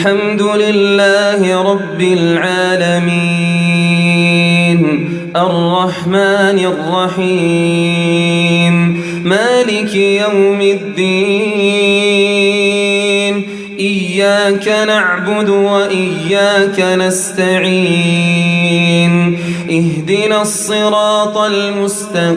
الحمد لله رب العالمين الرحمن الرحيم مالك يوم الدين إياك نعبد وإياك نستعين اهدنا الصراط المستقيم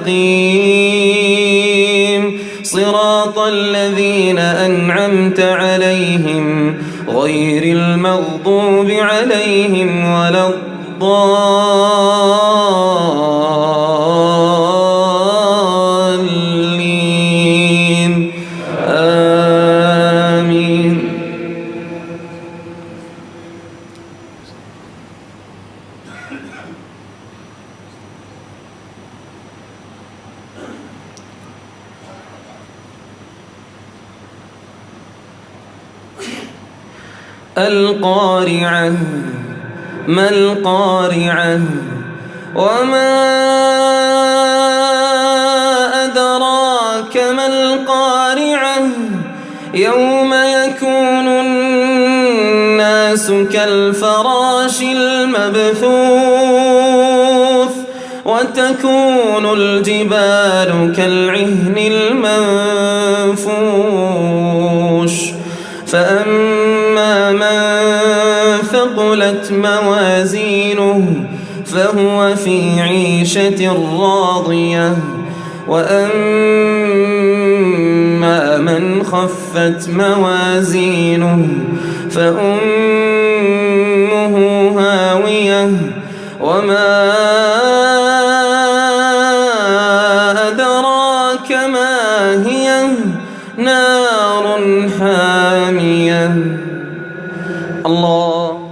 صراط الذين أنعمت عليهم غير المغضوب عليهم ولا الضالين آمين. القارعة ما القارعة وما أدراك ما القارعة يوم يكون الناس كالفراش المبثوث وتكون الجبال كالعهن المنفوش فأما من ثقلت موازينه فهو في عيشة راضية وأما من خفت موازينه فأمه هاوية وما أدراك ما هي نار حامية. الله